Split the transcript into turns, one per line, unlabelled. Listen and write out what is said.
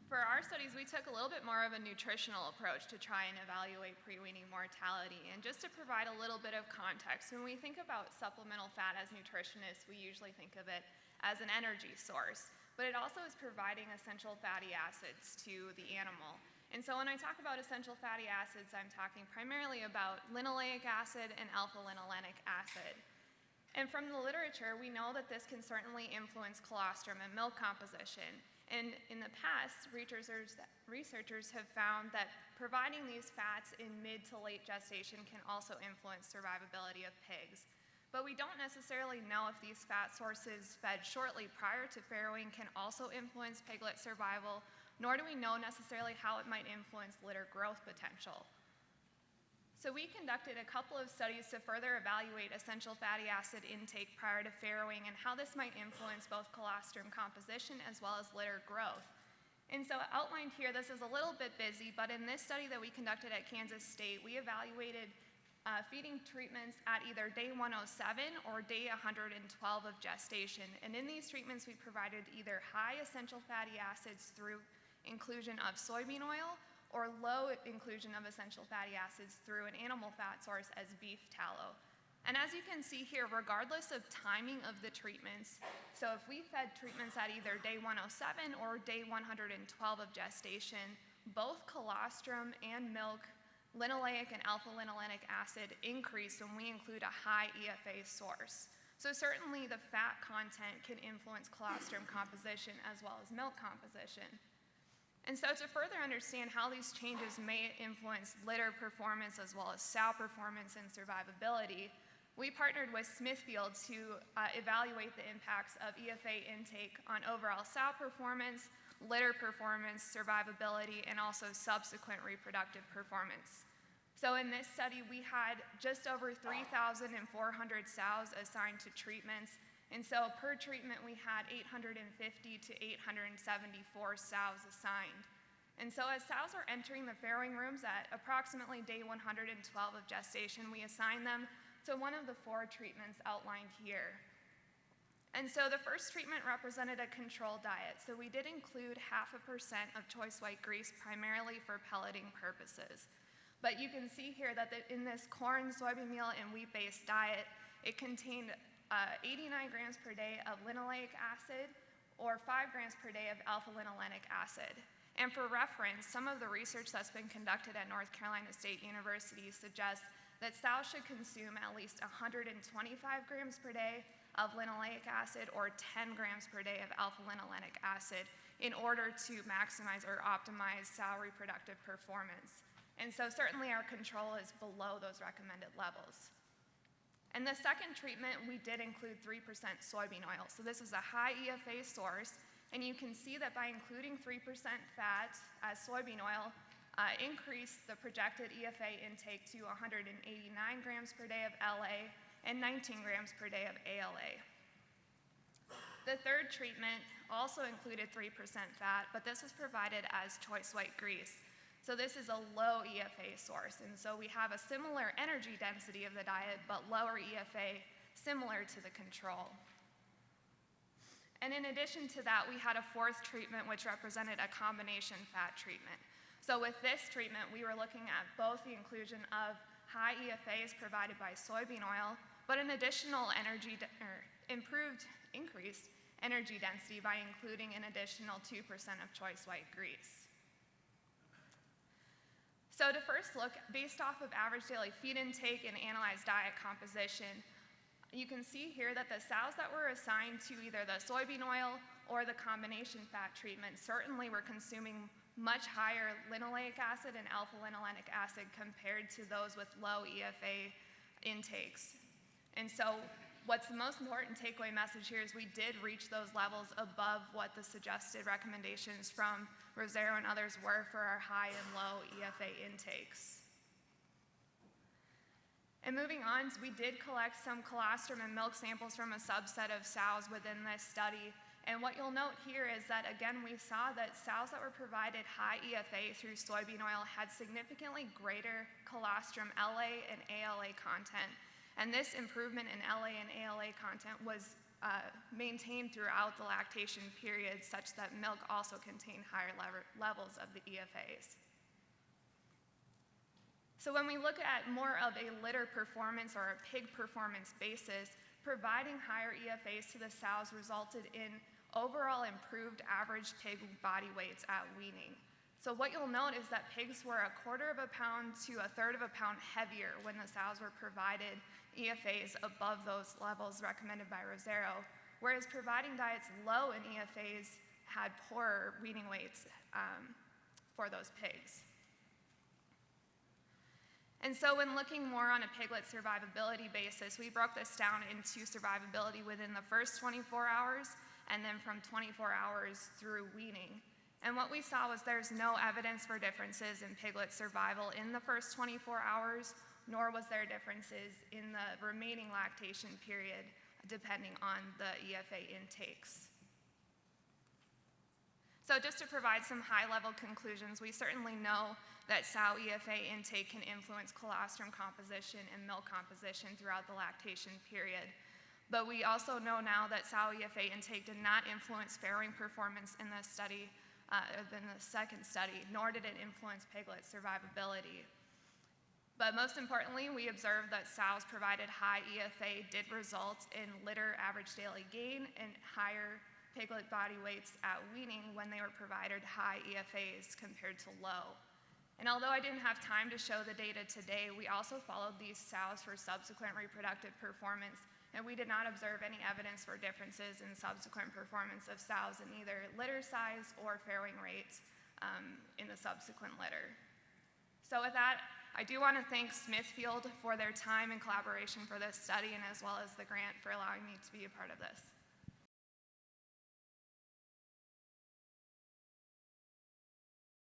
For our studies, we took a little bit more of a nutritional approach to try and evaluate pre-weaning mortality. And just to provide a little bit of context, when we think about supplemental fat as nutritionists, we usually think of it as an energy source, but it also is providing essential fatty acids to the animal. And so when I talk about essential fatty acids, I'm talking primarily about linoleic acid and alpha-linolenic acid. And from the literature, we know that this can certainly influence colostrum and milk composition. And in the past, researchers have found that providing these fats in mid to late gestation can also influence survivability of pigs. But we don't necessarily know if these fat sources fed shortly prior to farrowing can also influence piglet survival, nor do we know necessarily how it might influence litter growth potential. So we conducted a couple of studies to further evaluate essential fatty acid intake prior to farrowing and how this might influence both colostrum composition as well as litter growth. And so outlined here, this is a little bit busy, but in this study that we conducted at Kansas State, we evaluated feeding treatments at either day 107 or day 112 of gestation. And in these treatments, we provided either high essential fatty acids through inclusion of soybean oil or low inclusion of essential fatty acids through an animal fat source as beef tallow. And as you can see here, regardless of timing of the treatments, so if we fed treatments at either day 107 or day 112 of gestation, both colostrum and milk, linoleic and alpha-linolenic acid increase when we include a high EFA source. So certainly the fat content can influence colostrum composition as well as milk composition. And so to further understand how these changes may influence litter performance as well as sow performance and survivability, we partnered with Smithfield to evaluate the impacts of EFA intake on overall sow performance, litter performance, survivability, and also subsequent reproductive performance. So in this study, we had just over 3,400 sows assigned to treatments. And so per treatment, we had 850 to 874 sows assigned. And so as sows are entering the farrowing rooms at approximately day 112 of gestation, we assign them to one of the 4 treatments outlined here. And so the first treatment represented a control diet. So we did include 0.5% of choice white grease primarily for pelleting purposes. But you can see here that in this corn, soybean meal, and wheat-based diet, it contained 89 grams per day of linoleic acid or 5 grams per day of alpha-linolenic acid. And for reference, some of the research that's been conducted at North Carolina State University suggests that sows should consume at least 125 grams per day of linoleic acid or 10 grams per day of alpha-linolenic acid in order to maximize or optimize sow reproductive performance. And so certainly our control is below those recommended levels. And the second treatment, we did include 3% soybean oil. So this is a high EFA source, and you can see that by including 3% fat as soybean oil, increased the projected EFA intake to 189 grams per day of LA and 19 grams per day of ALA. The third treatment also included 3% fat, but this was provided as choice white grease. So this is a low EFA source, and so we have a similar energy density of the diet, but lower EFA, similar to the control. And in addition to that, we had a fourth treatment which represented a combination fat treatment. So with this treatment, we were looking at both the inclusion of high EFAs provided by soybean oil, but an additional increased energy density by including an additional 2% of choice white grease. So to first look, based off of average daily feed intake and analyzed diet composition, you can see here that the sows that were assigned to either the soybean oil or the combination fat treatment certainly were consuming much higher linoleic acid and alpha-linolenic acid compared to those with low EFA intakes. And so what's the most important takeaway message here is we did reach those levels above what the suggested recommendations from Rosero and others were for our high and low EFA intakes. And moving on, we did collect some colostrum and milk samples from a subset of sows within this study. And what you'll note here is that, again, we saw that sows that were provided high EFA through soybean oil had significantly greater colostrum LA and ALA content. And this improvement in LA and ALA content was maintained throughout the lactation period, such that milk also contained higher levels of the EFAs. So when we look at more of a litter performance or a pig performance basis, providing higher EFAs to the sows resulted in overall improved average pig body weights at weaning. So what you'll note is that pigs were 1/4 of a pound to 1/3 of a pound heavier when the sows were provided EFAs above those levels recommended by Rosero, whereas providing diets low in EFAs had poorer weaning weights for those pigs. And so when looking more on a piglet survivability basis, we broke this down into survivability within the first 24 hours and then from 24 hours through weaning. And what we saw was there's no evidence for differences in piglet survival in the first 24 hours, nor was there differences in the remaining lactation period, depending on the EFA intakes. So just to provide some high-level conclusions, we certainly know that sow EFA intake can influence colostrum composition and milk composition throughout the lactation period. But we also know now that sow EFA intake did not influence farrowing performance in this study, in the second study, nor did it influence piglet survivability. But most importantly, we observed that sows provided high EFA did result in litter average daily gain and higher piglet body weights at weaning when they were provided high EFAs compared to low. And although I didn't have time to show the data today, we also followed these sows for subsequent reproductive performance, and we did not observe any evidence for differences in subsequent performance of sows in either litter size or farrowing rates in the subsequent litter. So with that, I do want to thank Smithfield for their time and collaboration for this study, and as well as the grant for allowing me to be a part of this.